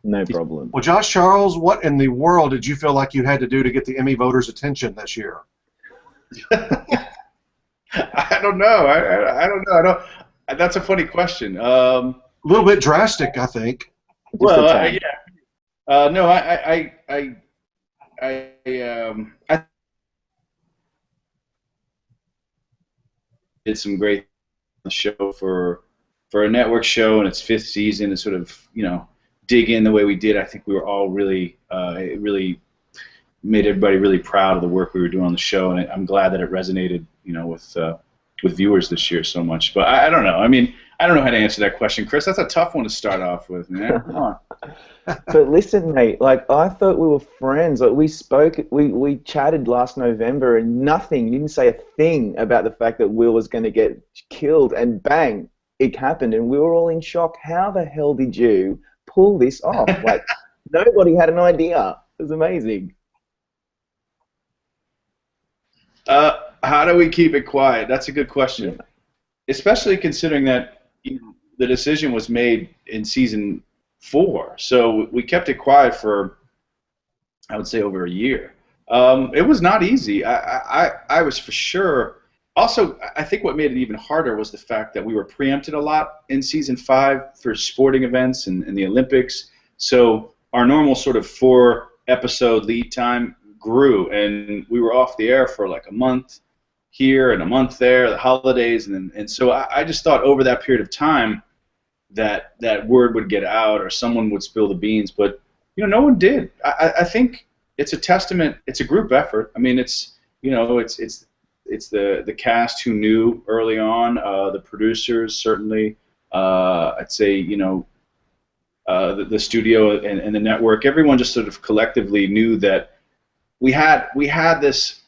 No problem. Well, Josh Charles, what in the world did you feel like you had to do to get the Emmy voters' attention this year? I don't know. I don't know. I don't. That's a funny question. A little bit drastic, I think. Well, yeah. No, I did some great show for a network show in its 5th season, and sort of dig in the way we did. I think we were all really it really made everybody really proud of the work we were doing on the show, and I'm glad that it resonated with viewers this year so much. But I don't know. I mean, I don't know how to answer that question, Chris. That's a tough one to start off with, man. Come on. But listen, mate, like, I thought we were friends. Like, we spoke, we chatted last November, and nothing, you didn't say a thing about the fact that Will was going to get killed, and bang, it happened, and we were all in shock. How the hell did you pull this off? Like, nobody had an idea. It was amazing. How do we keep it quiet? That's a good question. Yeah. Especially considering that the decision was made in season 4, so we kept it quiet for, I would say, over a year. It was not easy. I was for sure. Also, I think what made it even harder was the fact that we were preempted a lot in season 5 for sporting events and the Olympics. So our normal sort of 4-episode lead time grew, and we were off the air for like a month here and a month there, the holidays, and so I just thought over that period of time that word would get out or someone would spill the beans, but no one did. I think it's a testament. It's a group effort. I mean, it's the cast who knew early on, the producers certainly. I'd say the studio and the network. Everyone just sort of collectively knew that we had this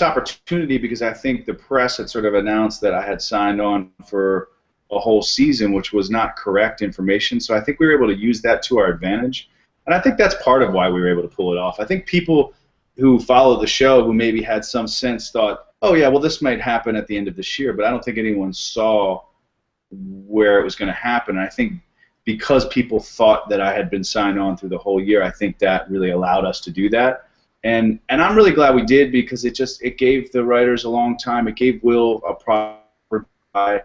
opportunity, because I think the press had sort of announced that I had signed on for a whole season, which was not correct information. So I think we were able to use that to our advantage, and I think that's part of why we were able to pull it off. I think people who followed the show, who maybe had some sense, thought, oh yeah, well, this might happen at the end of this year, but I don't think anyone saw where it was going to happen. And I think because people thought that I had been signed on through the whole year, I think that really allowed us to do that. And I'm really glad we did, because it gave the writers a long time. It gave Will a proper goodbye.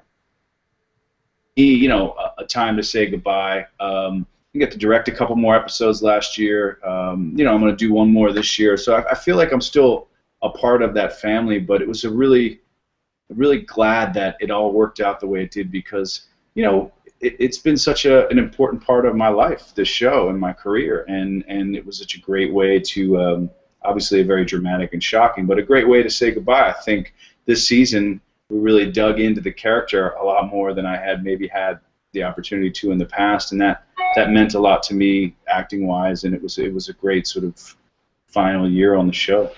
A time to say goodbye. You get to direct a couple more episodes last year. I'm going to do one more this year. So I feel like I'm still a part of that family, but it was really glad that it all worked out the way it did, because it's been such an important part of my life, this show, and my career, and it was such a great way to obviously very dramatic and shocking, but a great way to say goodbye. I think this season we really dug into the character a lot more than I had maybe had the opportunity to in the past, and that meant a lot to me acting-wise, and it was a great sort of final year on the show,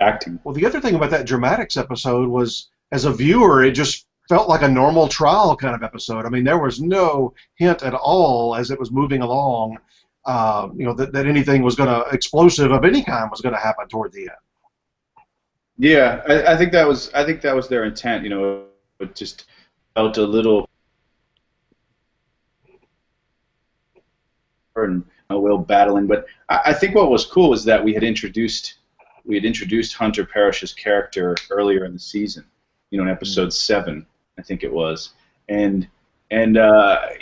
acting. Well, the other thing about that dramatics episode was, as a viewer, it just felt like a normal trial kind of episode. I mean, there was no hint at all as it was moving along, that anything was going to, explosive of any kind was going to happen toward the end. Yeah, I think that was their intent. It just felt a little, and Will battling. But I think what was cool is that we had introduced Hunter Parrish's character earlier in the season. In episode 7, I think it was, and I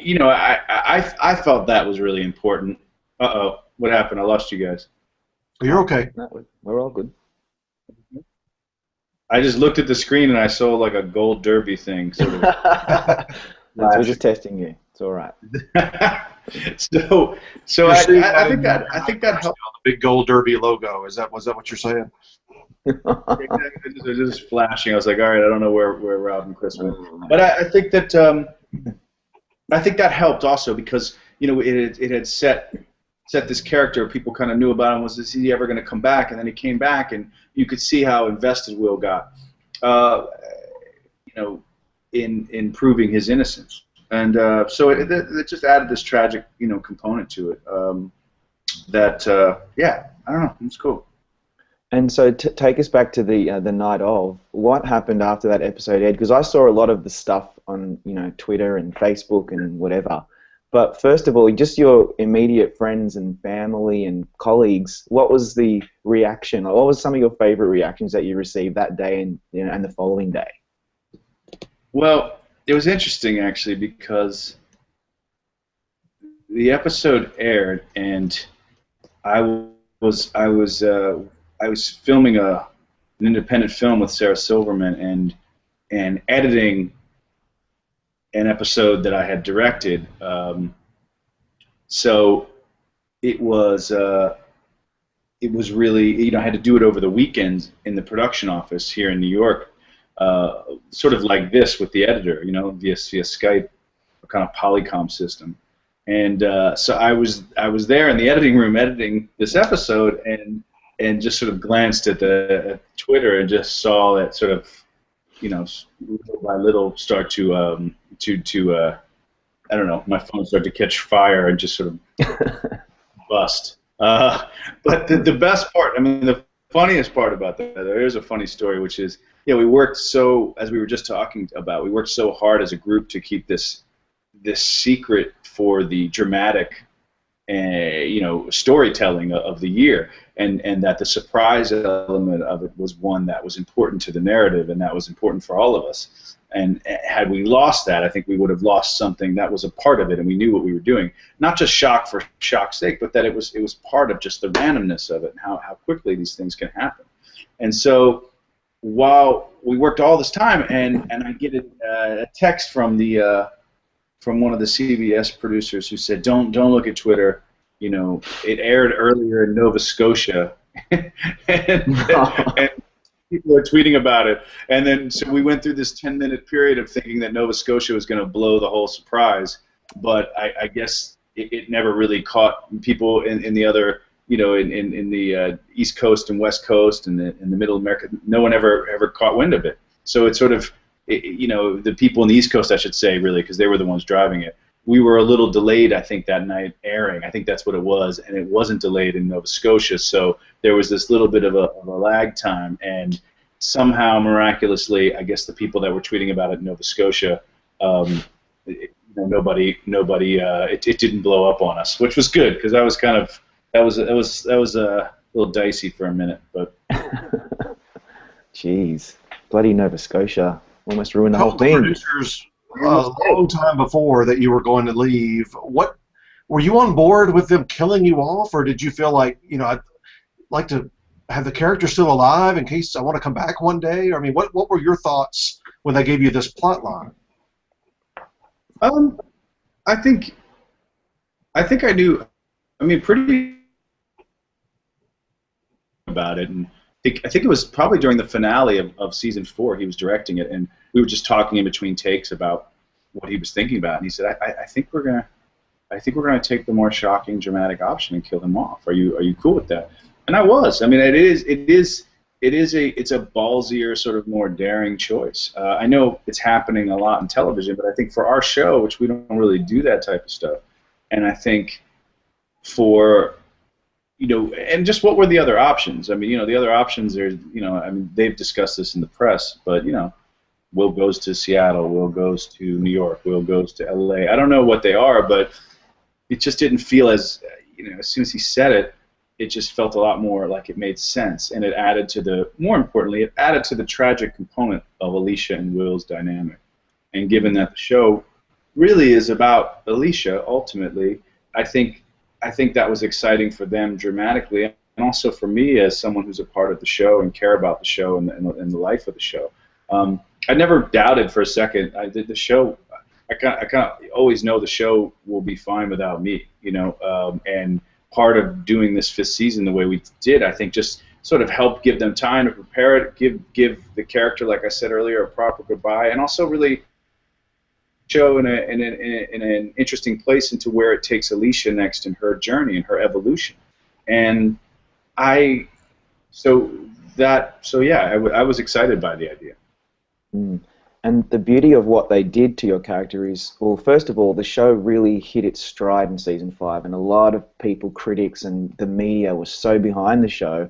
felt that was really important. Uh-oh, what happened? I lost you guys. You're okay. No, we're all good. I just looked at the screen and I saw like a gold derby thing. Sort of. We're just testing you. It's all right. so I think that helped. The big gold derby logo. Was that what you're saying? It was just flashing. I was like, all right, I don't know where Rob and Chris went, but I think that helped also, because it had set this character. People kind of knew about him. Was he ever going to come back? And then he came back, and you could see how invested Will got, in proving his innocence. And so it just added this tragic, component to it. Yeah, I don't know, it's cool. And so take us back to the night of. What happened after that episode aired? Because I saw a lot of the stuff on Twitter and Facebook and whatever. But first of all, just your immediate friends and family and colleagues, what was the reaction? What was some of your favorite reactions that you received that day and, and the following day? Well, it was interesting actually because the episode aired, and I was filming an independent film with Sarah Silverman and editing an episode that I had directed. So it was really, I had to do it over the weekends in the production office here in New York, sort of like this with the editor, via Skype, a kind of Polycom system. And so I was there in the editing room editing this episode, and just sort of glanced at the Twitter and just saw it sort of, little by little start to I don't know, my phone started to catch fire and just sort of bust. But the best part, the funniest part about that, there's a funny story, which is, we worked as we were just talking about, we worked so hard as a group to keep this secret for the dramatic, storytelling of the year, and that the surprise element of it was one that was important to the narrative, and that was important for all of us. And had we lost that, I think we would have lost something that was a part of it, and we knew what we were doing. Not just shock for shock's sake, but that it was part of just the randomness of it, and how quickly these things can happen. And so while we worked all this time, and I get a text from one of the CBS producers who said, "Don't look at Twitter. It aired earlier in Nova Scotia." and people are tweeting about it, and then so we went through this 10-minute period of thinking that Nova Scotia was going to blow the whole surprise, but I guess it never really caught people in the other, in the East Coast and West Coast and in the Middle America. No one ever caught wind of it. So it's sort of, the people in the East Coast, I should say, really, because they were the ones driving it. We were a little delayed, I think, that night airing. I think that's what it was, and it wasn't delayed in Nova Scotia, so there was this little bit of a lag time, and somehow, miraculously, I guess the people that were tweeting about it in Nova Scotia, it didn't blow up on us, which was good, because that was a little dicey for a minute, but. Jeez, bloody Nova Scotia almost ruined the whole thing. Producers, a long time before that you were going to leave, what were you on board with them killing you off, or did you feel like, I'd like to have the character still alive in case I want to come back one day? Or, what were your thoughts when they gave you this plot line? I think I knew, pretty about it, and I think it was probably during the finale of season 4. He was directing it, and we were just talking in between takes about what he was thinking about, and he said, "I think we're gonna take the more shocking, dramatic option and kill him off. Are you cool with that?" And I was. It's a ballsier, sort of more daring choice. I know it's happening a lot in television, but I think for our show, which we don't really do that type of stuff, and I think for and just what were the other options? The other options are, they've discussed this in the press, but, Will goes to Seattle, Will goes to New York, Will goes to LA. I don't know what they are, but it just didn't feel as soon as he said it, it just felt a lot more like it made sense, and it added to more importantly, it added to the tragic component of Alicia and Will's dynamic. And given that the show really is about Alicia, ultimately, I think that was exciting for them dramatically, and also for me as someone who's a part of the show and care about the show and the life of the show. I never doubted for a second. I did the show. I kind of always know the show will be fine without me, and part of doing this 5th season the way we did, I think, just sort of helped give them time to prepare it, give the character, like I said earlier, a proper goodbye, and also really show in an interesting place into where it takes Alicia next in her journey and her evolution. And I was excited by the idea. And the beauty of what they did to your character is, well, first of all, the show really hit its stride in season 5, and a lot of people, critics and the media, was so behind the show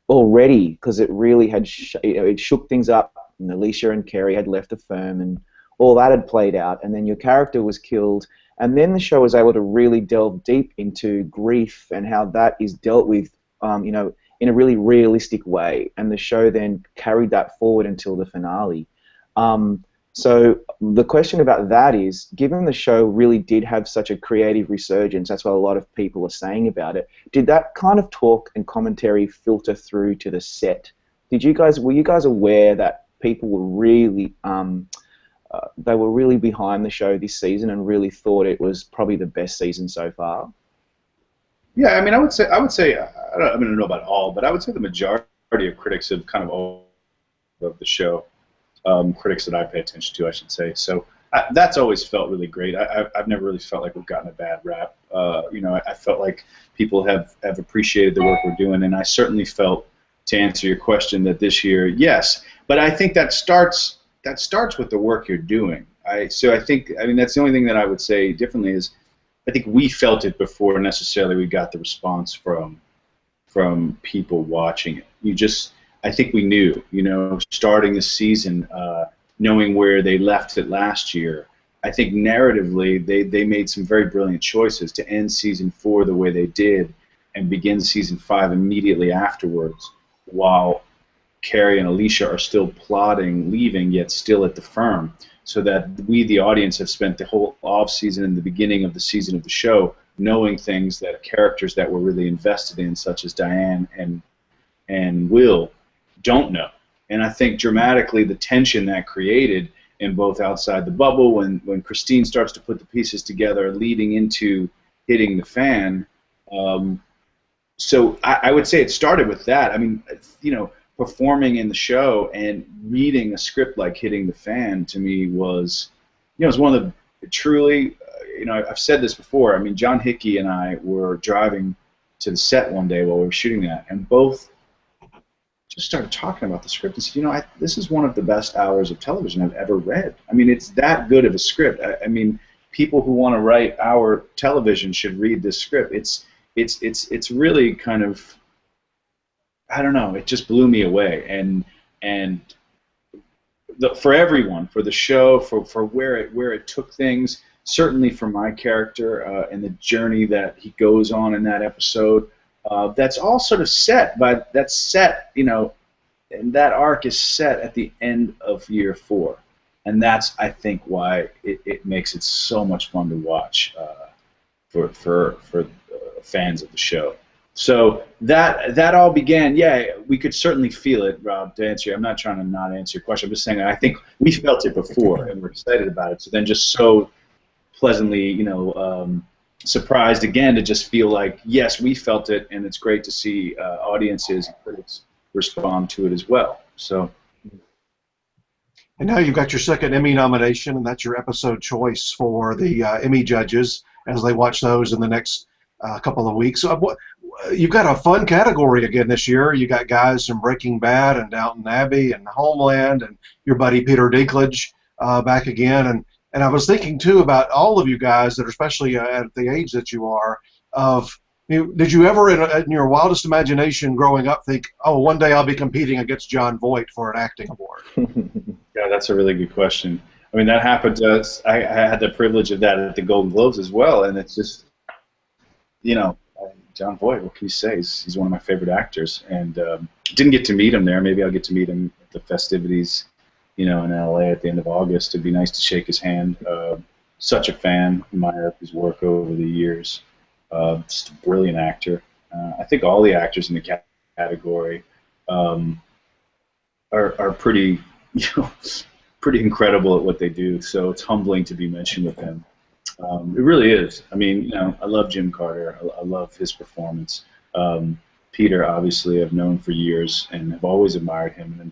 already because it really had it shook things up. And Alicia and Kerry had left the firm, and all that had played out, and then your character was killed, And then the show was able to really delve deep into grief and how that is dealt with, you know, in a really realistic way. And the show then carried that forward until the finale. So the question about that is, given the show really did have such a creative resurgence, that's what a lot of people are saying about it, did that kind of talk and commentary filter through to the set? Were you guys aware that people were really, they were really behind the show this season and really thought it was probably the best season so far? Yeah, I mean, I would say, I don't know about all, but I would say the majority of critics have kind of loved the show. Critics that I pay attention to, I should say. So that's always felt really great. I've never really felt like we've gotten a bad rap. You know, I felt like people have appreciated the work we're doing, and I certainly felt, to answer your question, that this year, yes. But I think that starts with the work you're doing. So I think, I mean, that's the only thing that I would say differently is, I think we felt it before necessarily we got the response from people watching it. I think we knew, you know, starting the season, knowing where they left it last year. I think narratively they made some very brilliant choices to end season 4 the way they did and begin season 5 immediately afterwards, while Carrie and Alicia are still plotting leaving, yet still at the firm, so that we, the audience, have spent the whole off-season and the beginning of the season of the show knowing things that characters that we're really invested in, such as Diane and Will, don't know. And I think dramatically the tension that created in both Outside the Bubble, when Christine starts to put the pieces together leading into Hitting the Fan. So I would say it started with that. I mean, you know, performing in the show and reading a script like Hitting the Fan, to me, was, you know, it was one of the truly, you know, I've said this before. I mean, John Hickey and I were driving to the set one day while we were shooting that, and both just started talking about the script and said, you know, this is one of the best hours of television I've ever read. I mean, it's that good of a script. I mean, people who want to write our television should read this script. It's really kind of, I don't know, it just blew me away. And for everyone, for the show, for where it took things, certainly for my character and the journey that he goes on in that episode. That's all sort of set, but that's set, you know, and that arc is set at the end of year 4, and that's, I think, why it makes it so much fun to watch for fans of the show. So that all began. Yeah, we could certainly feel it, Rob. To answer you, I'm not trying to not answer your question. I'm just saying I think we felt it before, and we're excited about it. So then, just so pleasantly, you know. Surprised again to just feel like, yes, we felt it, and it's great to see audiences and critics respond to it as well. So, and now you've got your second Emmy nomination, and that's your episode choice for the Emmy judges as they watch those in the next couple of weeks. So, you've got a fun category again this year. You got guys from Breaking Bad and Downton Abbey and Homeland, and your buddy Peter Dinklage back again. And I was thinking, too, about all of you guys that are, especially at the age that you are, did you ever, in your wildest imagination growing up, think, oh, one day I'll be competing against John Voight for an acting award? Yeah, that's a really good question. I mean, that happened to us. I had the privilege of that at the Golden Globes as well, and it's just, you know, John Voight, what can you say? He's one of my favorite actors, and didn't get to meet him there. Maybe I'll get to meet him at the festivities, you know, in LA at the end of August. It'd be nice to shake his hand. Such a fan, admired his work over the years. Just a brilliant actor. I think all the actors in the category are pretty, you know, pretty incredible at what they do. So it's humbling to be mentioned with them. It really is. I mean, you know, I love Jim Carter. I love his performance. Peter, obviously, I've known for years and have always admired him, and I'm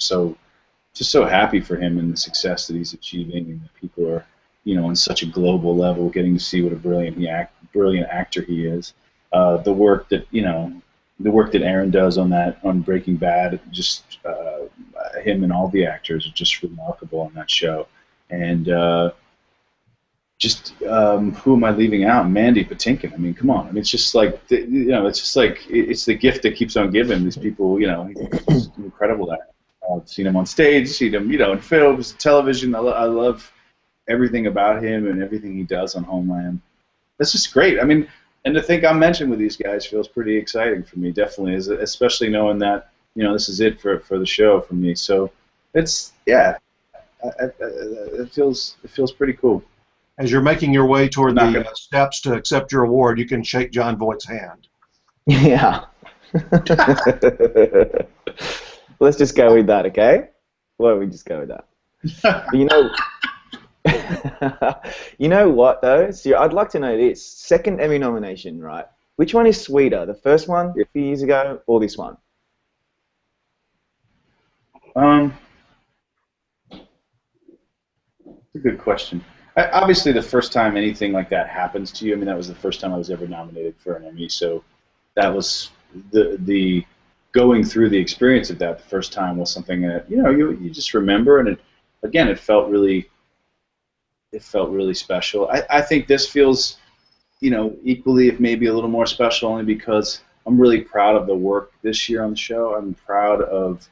just so happy for him and the success that he's achieving, and that people are, you know, on such a global level getting to see what a brilliant actor he is. The work that, you know, the work that Aaron does on Breaking Bad, just him and all the actors are just remarkable on that show. And who am I leaving out? Mandy Patinkin. I mean, come on. I mean, it's just like, you know, it's just like it's the gift that keeps on giving. These people, you know, he's incredible at it. I've seen him on stage, seen him, you know, in films, television. I love everything about him and everything he does on Homeland. this is great. I mean, and to think I'm mentioned with these guys feels pretty exciting for me. Definitely, especially knowing that this is it for the show for me. So it's it feels pretty cool. As you're making your way toward the steps to accept your award, you can shake John Voight's hand. Yeah. Let's just go with that, okay? Why don't we just go with that? You know what, though? So I'd like to know this. Second Emmy nomination, right? Which one is sweeter, the first one a few years ago or this one? That's a good question. Obviously, the first time anything like that happens to you, I mean, that was the first time I was ever nominated for an Emmy, so that was the going through the experience of that the first time was something that you just remember, and it felt really special. I think this feels equally, if maybe a little more special, only because I'm really proud of the work this year on the show. I'm proud of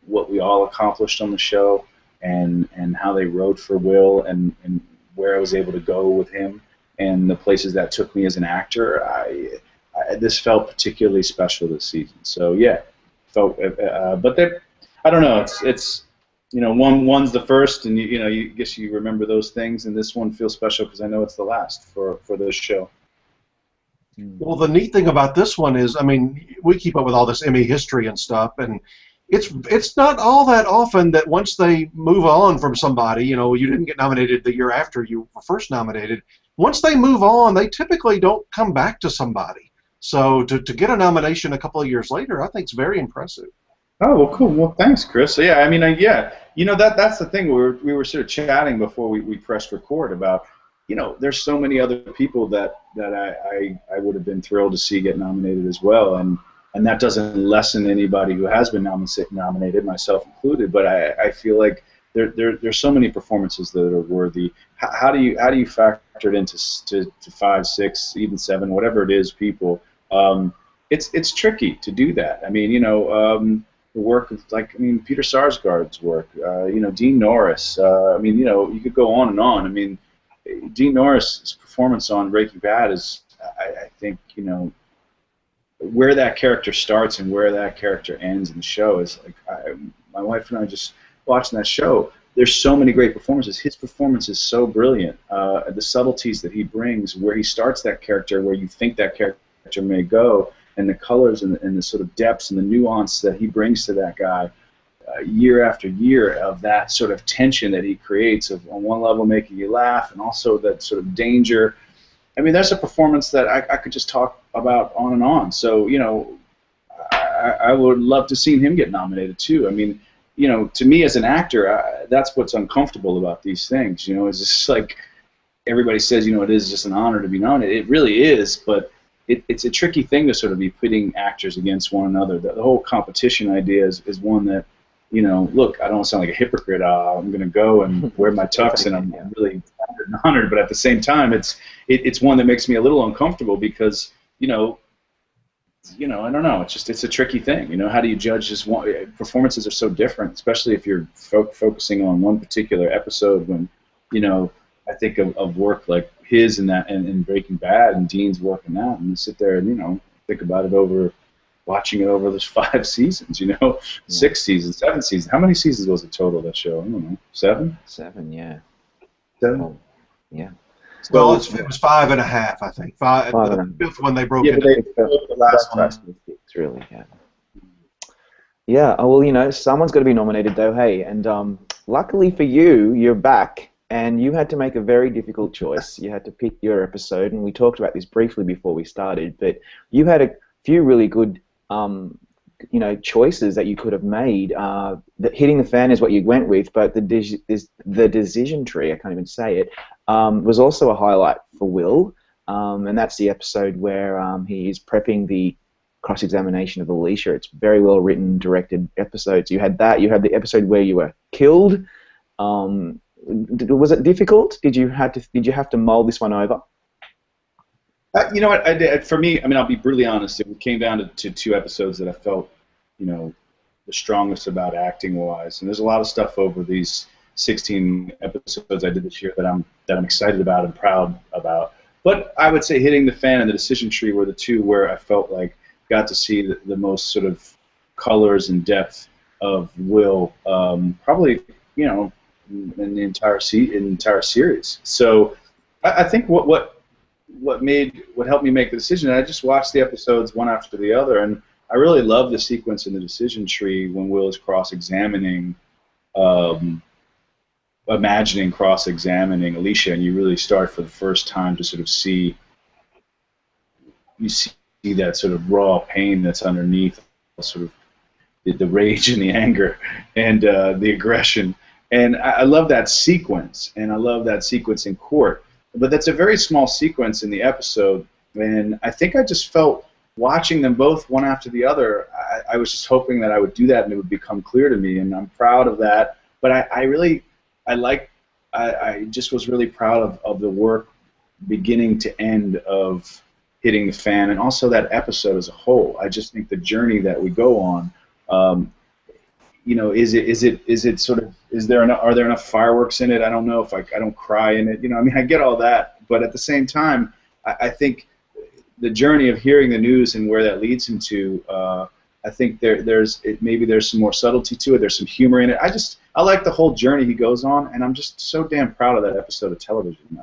what we all accomplished on the show, and how they wrote for Will, and where I was able to go with him, and the places that took me as an actor. This felt particularly special this season. So yeah, but I don't know. It's one's the first, and you guess you remember those things, and this one feels special because I know it's the last for this show. Well, the neat thing about this one is, I mean, we keep up with all this Emmy history and stuff, and it's not all that often that once they move on from somebody, you didn't get nominated the year after you were first nominated. Once they move on, they typically don't come back to somebody. So to get a nomination a couple of years later, I think is very impressive. Oh, well, cool. Well, thanks, Chris. So, yeah, I mean, that's the thing. We were sort of chatting before we pressed record about, there's so many other people that I would have been thrilled to see get nominated as well, and that doesn't lessen anybody who has been nominated, myself included. But I feel like there's so many performances that are worthy. How do you factor it into to 5, 6, even 7, whatever it is, people? It's tricky to do that. I mean, the work of Peter Sarsgaard's work, Dean Norris. You could go on and on. I mean, Dean Norris' performance on Breaking Bad is, I think, where that character starts and where that character ends in the show is like, my wife and I just watching that show. There's so many great performances. His performance is so brilliant. The subtleties that he brings, where he starts that character, where you think that character may go, and the colors and the sort of depths and the nuance that he brings to that guy, year after year, of that sort of tension that he creates, of on one level making you laugh, and also that sort of danger. I mean, that's a performance that I could just talk about on and on. So, I would love to see him get nominated too. I mean, to me as an actor, that's what's uncomfortable about these things. It's just like everybody says, it is just an honor to be nominated. It really is, but it's a tricky thing to sort of be pitting actors against one another. The whole competition idea is one that, look, I don't sound like a hypocrite. I'm going to go and wear my tux, and I'm really honored. But at the same time, it's one that makes me a little uncomfortable because, I don't know. It's a tricky thing. How do you judge just one? Performances are so different, especially if you're focusing on one particular episode. When, I think of work like his and Breaking Bad and Dean's work in that, and you sit there and think about it watching it over those 5 seasons. 6 seasons, 7 seasons. How many seasons was it total, that show? I don't know. 7? 7, yeah. 7. Oh, yeah. Well, it was 5.5, I think. 5. The 5th when they broke into the last one. It's really, yeah. Yeah. Oh, well, someone's got to be nominated, though. Hey, and luckily for you, you're back, and you had to make a very difficult choice. You had to pick your episode, and we talked about this briefly before we started. But you had a few really good, choices that you could have made. Hitting the fan is what you went with, but the decision tree, I can't even say it, was also a highlight for Will, and that's the episode where he is prepping the cross-examination of Alicia. It's very well written, directed episodes. You had that. You had the episode where you were killed. Was it difficult? Did you have to mull this one over? You know what? I did. For me, I'll be brutally honest. It came down to 2 episodes that I felt, the strongest about acting-wise. And there's a lot of stuff over these 16 episodes I did this year that I'm excited about and proud about. But I would say Hitting the Fan and The Decision Tree were the two where I felt like got to see the most sort of colors and depth of Will, probably, you know, in the entire series. So I think what helped me make the decision. I just watched the episodes one after the other, and I really love the sequence in The Decision Tree when Will is cross-examining, cross-examining Alicia, and you really start for the first time to sort of see that sort of raw pain that's underneath, sort of the rage and the anger and the aggression. And I love that sequence, and I love that sequence in court. But that's a very small sequence in the episode, and I think I just felt watching them both one after the other, I was just hoping that I would do that and it would become clear to me, and I'm proud of that. But I just was really proud of the work beginning to end of Hitting the Fan, and also that episode as a whole. I just think the journey that we go on, you know, are there enough fireworks in it? I don't know if I don't cry in it. You know, I mean, I get all that, but at the same time, I think the journey of hearing the news and where that leads him to, I think maybe there's some more subtlety to it. There's some humor in it. I like the whole journey he goes on, and I'm just so damn proud of that episode of television.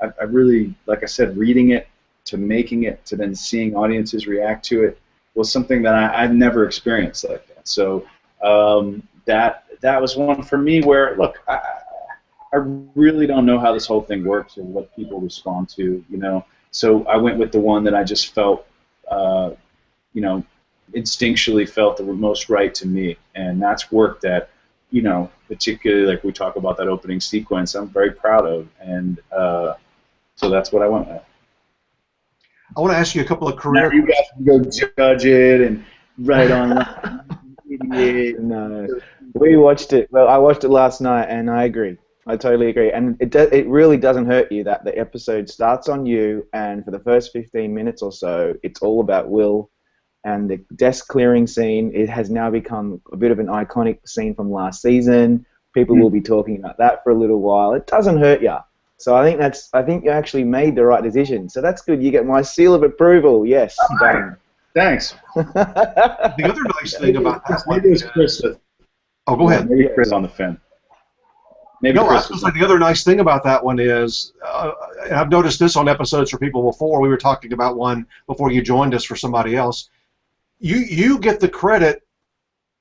I really, like I said, reading it to making it to then seeing audiences react to it was something that I've never experienced like that. So that was one for me where, look, I really don't know how this whole thing works or what people respond to, you know. So I went with the one that I just felt, you know, instinctually felt the most right to me, and that's work that, you know, particularly like we talk about that opening sequence, I'm very proud of, and so that's what I went with. I want to ask you a couple of career. Now you guys can go judge it and write on. No, we watched it. Well, I watched it last night, and I agree. I totally agree, and it really doesn't hurt you that the episode starts on you, and for the first 15 minutes or so, it's all about Will, and the desk clearing scene. It has now become a bit of an iconic scene from last season. People will be talking about that for a little while. It doesn't hurt you. So I think you actually made the right decision. So that's good. You get my seal of approval. Yes, done. Thanks. The other nice thing about that maybe it was Chris. Oh, go ahead. Maybe Chris on the fin. Maybe no, Chris I was like, the other nice thing about that one is, and I've noticed this on episodes for people before. We were talking about one before you joined us for somebody else. You get the credit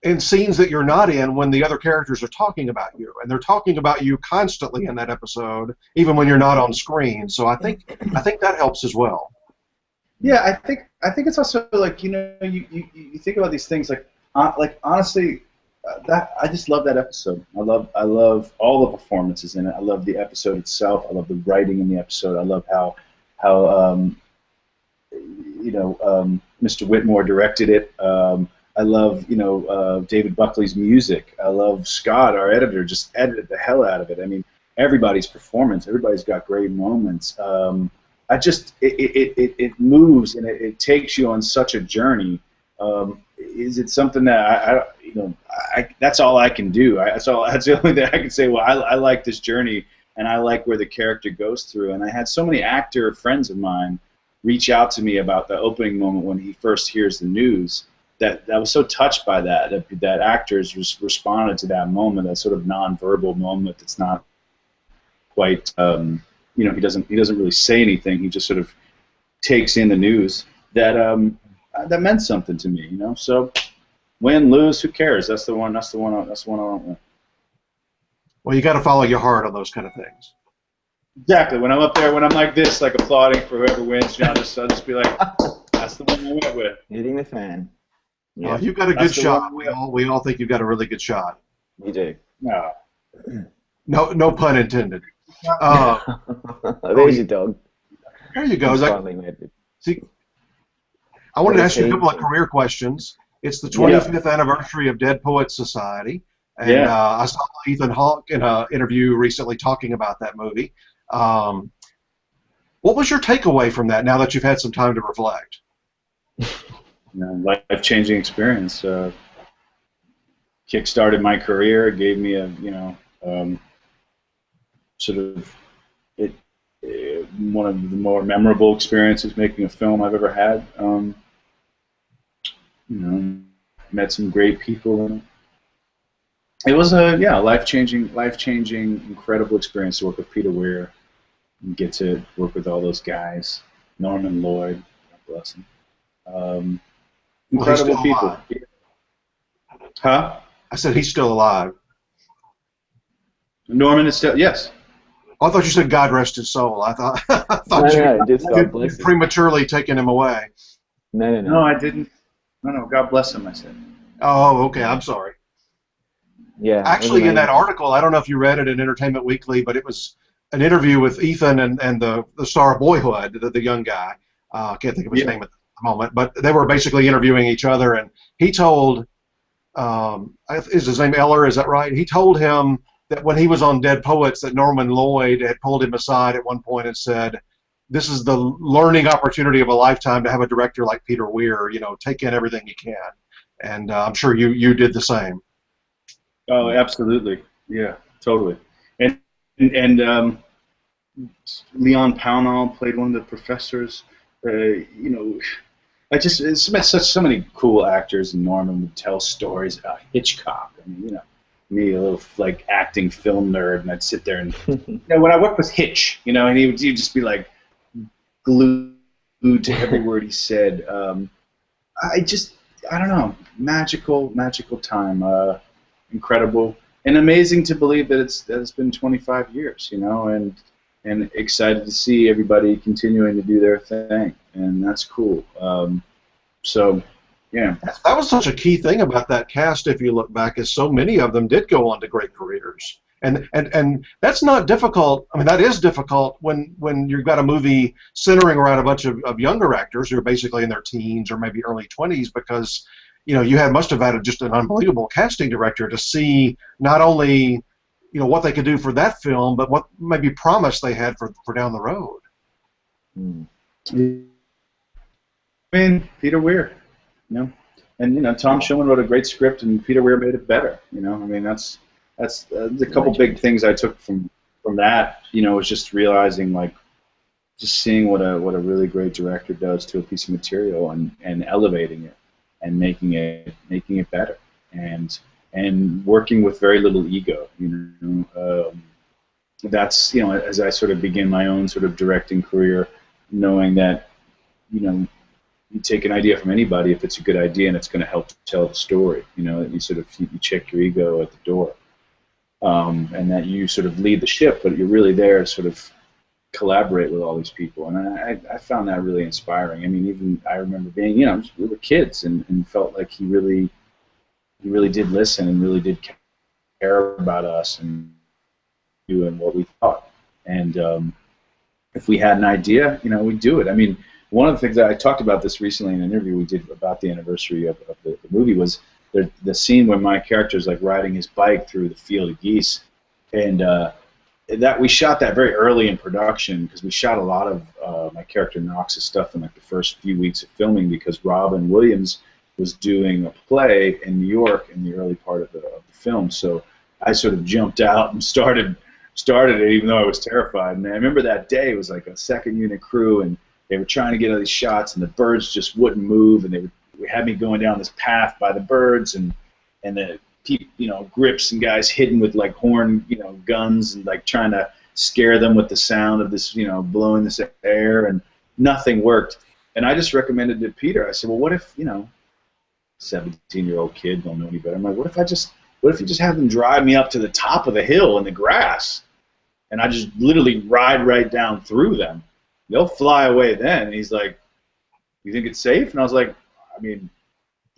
in scenes that you're not in when the other characters are talking about you, and they're talking about you constantly in that episode, even when you're not on screen. So I think that helps as well. Yeah, I think it's also like, you know, you think about these things like honestly, that I just love that episode. I love all the performances in it. I love the episode itself. I love the writing in the episode. I love how you know, Mr. Whitmore directed it. I love, you know, David Buckley's music. I love Scott, our editor, just edited the hell out of it. I mean, everybody's performance. Everybody's got great moments. It moves and it takes you on such a journey. Is it something that that's all I can do. That's the only thing I can say. Well, I like this journey, and I like where the character goes through. And I had so many actor friends of mine reach out to me about the opening moment when he first hears the news. That was so touched by that actors responded to that moment, that sort of nonverbal moment that's not quite, you know, he doesn't really say anything. He just sort of takes in the news. That meant something to me, you know. So win, lose, who cares? That's the one I want with. Well, you got to follow your heart on those kind of things. Exactly. When I'm up there, when I'm like this, like applauding for whoever wins, you know, I'll just be like, that's the one I went with. Hitting the fan. Yeah, you've got a good shot. We all think you've got a really good shot. You do. No. No pun intended. There's your dog. There you go. See, I wanted to ask you a couple of career questions. It's the 25th anniversary of Dead Poets Society, and I saw Ethan Hawke in an interview recently talking about that movie. What was your takeaway from that? Now that you've had some time to reflect. Life-changing experience. Kick-started my career. Gave me a, you know, sort of one of the more memorable experiences making a film I've ever had. You know, met some great people in it. It was a life-changing, incredible experience to work with Peter Weir and get to work with all those guys. Norman Lloyd, God bless him. Incredible people. Alive. Huh? I said he's still alive. Norman is still, yes. Oh, I thought you said God rest his soul. I thought No, just God you'd bless him. prematurely taken him away. No. No, I didn't. No, God bless him, I said. Oh, okay. I'm sorry. Yeah. Actually, in that article, I don't know if you read it in Entertainment Weekly, but it was an interview with Ethan and the star of Boyhood, the young guy. I can't think of his name at the moment, but they were basically interviewing each other, and he told, is his name Eller, is that right? He told him that when he was on Dead Poets that Norman Lloyd had pulled him aside at one point and said, this is the learning opportunity of a lifetime to have a director like Peter Weir, you know, take in everything you can. And I'm sure you did the same. Oh, absolutely. Yeah, totally. And Leon Pownall played one of the professors. You know, I just met so many cool actors, and Norman would tell stories about Hitchcock. I mean, you know, me, a little like acting film nerd, and I'd sit there and you know, when I worked with Hitch, you know, and he'd just be like glued to every word he said. I don't know, magical time, incredible and amazing to believe that it's been 25 years, you know, and excited to see everybody continuing to do their thing, and that's cool. So. Yeah. That was such a key thing about that cast, if you look back, is so many of them did go on to great careers. And that's not difficult. I mean, that is difficult when you've got a movie centering around a bunch of younger actors who are basically in their teens or maybe early 20s, because, you know, must have had just an unbelievable casting director to see not only, you know, what they could do for that film, but what maybe promise they had for down the road. I mean, Peter Weir. You know, and you know, Tom Shulman wrote a great script, and Peter Weir made it better. You know, I mean, that's the couple big things I took from that. You know, was just realizing, like, just seeing what a really great director does to a piece of material, and elevating it, and making it better, and working with very little ego. You know, that's, you know, as I sort of begin my own sort of directing career, knowing that, you know, you take an idea from anybody if it's a good idea and it's going to help tell the story. You know, that you sort of you check your ego at the door, and that you sort of lead the ship, but you're really there to sort of collaborate with all these people. And I found that really inspiring. I mean, even I remember being, you know, we were kids and felt like he really did listen and really did care about us and doing what we thought. And if we had an idea, you know, we'd do it. I mean, one of the things that I talked about this recently in an interview we did about the anniversary of the movie was the scene where my character is like riding his bike through the field of geese, and that we shot that very early in production, because we shot a lot of my character Knox's stuff in like the first few weeks of filming, because Robin Williams was doing a play in New York in the early part of the film. So I sort of jumped out and started it, even though I was terrified. And I remember that day it was like a second unit crew, and they were trying to get all these shots, and the birds just wouldn't move, and they had me going down this path by the birds, and the people, you know, grips and guys hidden with like horn, you know, guns, and like trying to scare them with the sound of this, you know, blowing this air, and nothing worked. And I just recommended to Peter, I said, well, what if, you know, 17-year-old kid, don't know any better. I'm like, what if you just have them drive me up to the top of the hill in the grass, and I just literally ride right down through them? They'll fly away then. And he's like, you think it's safe? And I was like, I mean,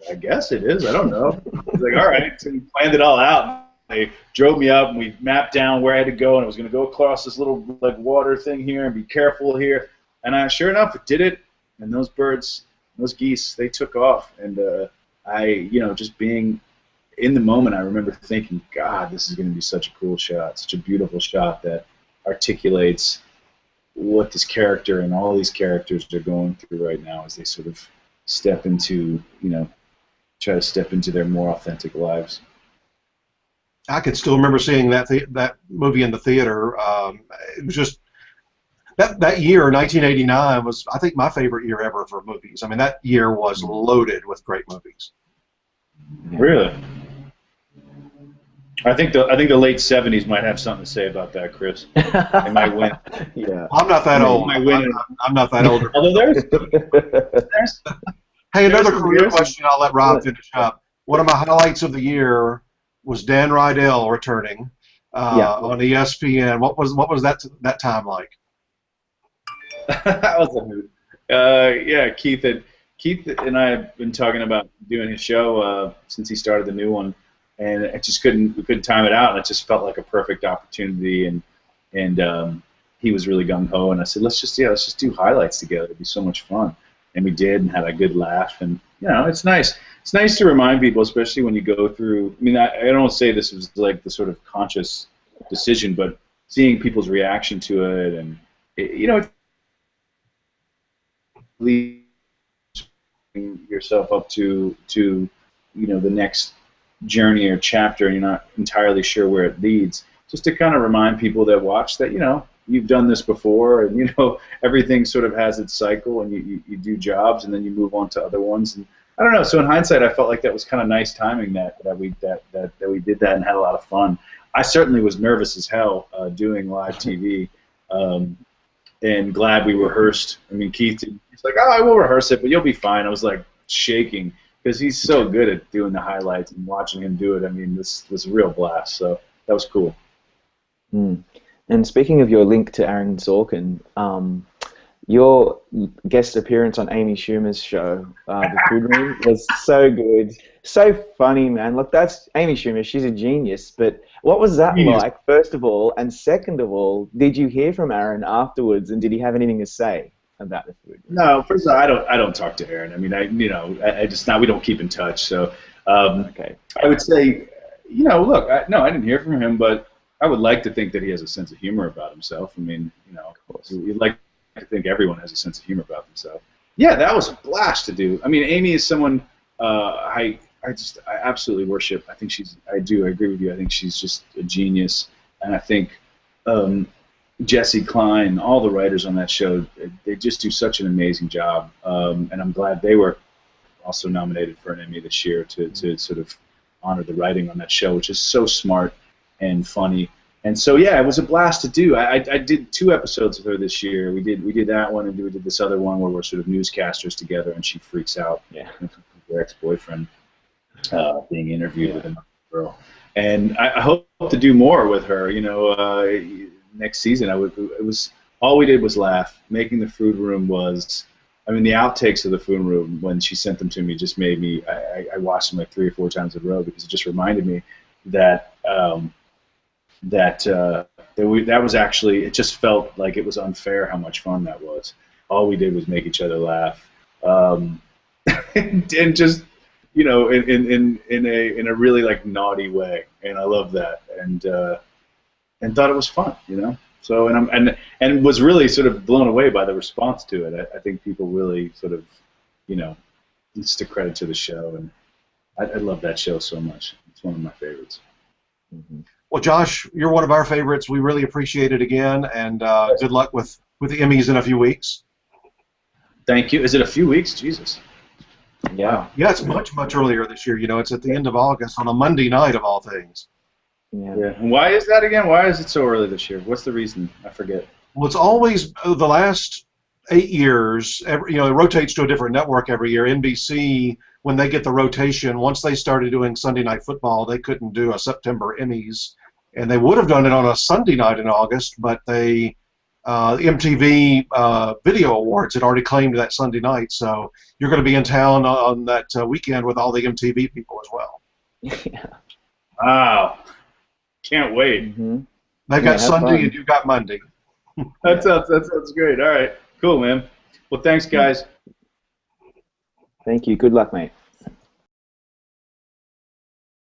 I guess it is. I don't know. He's like, all right. So we planned it all out. They drove me up, and we mapped down where I had to go, and I was going to go across this little like water thing here and be careful here. And sure enough, it did it. And those birds, those geese, they took off. And you know, just being in the moment, I remember thinking, God, this is going to be such a cool shot, such a beautiful shot that articulates what this character and all these characters are going through right now as they sort of step into, you know, try to step into their more authentic lives. I can still remember seeing that movie in the theater. It was just that year, 1989, was, I think, my favorite year ever for movies. I mean, that year was loaded with great movies. Really? I think the late '70s might have something to say about that, Chris. They might win. Yeah. I'm not that old. Might win. I'm not that old. Although there's Hey, another some career years. question. I'll let Rob finish up. One of my highlights of the year was Dan Rydell returning on ESPN. What was that time like? That was a mood. Yeah, Keith and I have been talking about doing his show since he started the new one, and we couldn't time it out, and it just felt like a perfect opportunity, and he was really gung ho, and I said, let's just do highlights together. It'd be so much fun, and we did, and had a good laugh, and it's nice. It's nice to remind people, especially when you go through. I mean, I don't say this was like the sort of conscious decision, but seeing people's reaction to it, and it leading yourself up to the next journey or chapter, and you're not entirely sure where it leads. Just to kind of remind people that watch that you've done this before, and everything sort of has its cycle, and you do jobs, and then you move on to other ones. And I don't know. So in hindsight, I felt like that was kind of nice timing that we did that and had a lot of fun. I certainly was nervous as hell doing live TV, and glad we rehearsed. I mean, Keith, he's like, "Oh, I will rehearse it, but you'll be fine." I was like shaking because he's so good at doing the highlights, and watching him do it. I mean, this was a real blast. So that was cool. Mm. And speaking of your link to Aaron Sorkin, your guest appearance on Amy Schumer's show, The Food Room, was so good, so funny, man. Look, that's Amy Schumer. She's a genius. But what was that like, first of all? And second of all, did you hear from Aaron afterwards, and did he have anything to say about The Food Room? No, first of all, I don't talk to Aaron. I mean, I just we don't keep in touch. So Okay. I would say, look, I didn't hear from him, but I would like to think that he has a sense of humor about himself. I mean, you'd like to think everyone has a sense of humor about themselves. Yeah, that was a blast to do. I mean, Amy is someone I absolutely worship. I agree with you. I think she's just a genius, and I think Jesse Klein, all the writers on that show, they just do such an amazing job, and I'm glad they were also nominated for an Emmy this year to sort of honor the writing on that show, which is so smart and funny. And so yeah, it was a blast to do. I did 2 episodes with her this year. We did that one, and we did this other one where we're sort of newscasters together, and she freaks out. Yeah. Her ex-boyfriend being interviewed with another girl. And I hope to do more with her. Next season. It was all we did was laugh. Making The Food Room was, I mean, the outtakes of The Food Room when she sent them to me just made me. I watched them like 3 or 4 times in a row because it just reminded me that. That was actually, it just felt like it was unfair how much fun that was. All we did was make each other laugh, and just in a really like naughty way, and I love that, and thought it was fun, So and was really sort of blown away by the response to it. I think people really sort of, it's a credit to the show, and I love that show so much. It's one of my favorites. Mm-hmm. Well, Josh, you're one of our favorites. We really appreciate it again, and good luck with the Emmys in a few weeks. Thank you. Is it a few weeks? Jesus. Yeah. Yeah, it's much earlier this year. It's at the end of August on a Monday night of all things. Yeah. And why is that again? Why is it so early this year? What's the reason? I forget. Well, it's always the last 8 years. It rotates to a different network every year. NBC, when they get the rotation, once they started doing Sunday Night Football, they couldn't do a September Emmys, and they would have done it on a Sunday night in August, but the MTV Video Awards had already claimed that Sunday night, so you're going to be in town on that weekend with all the MTV people as well. Yeah. Wow. Can't wait. Mm-hmm. They've got Sunday fun. and you've got Monday. That sounds great. All right. Cool, man. Well, thanks, guys. Thank you. Good luck, mate.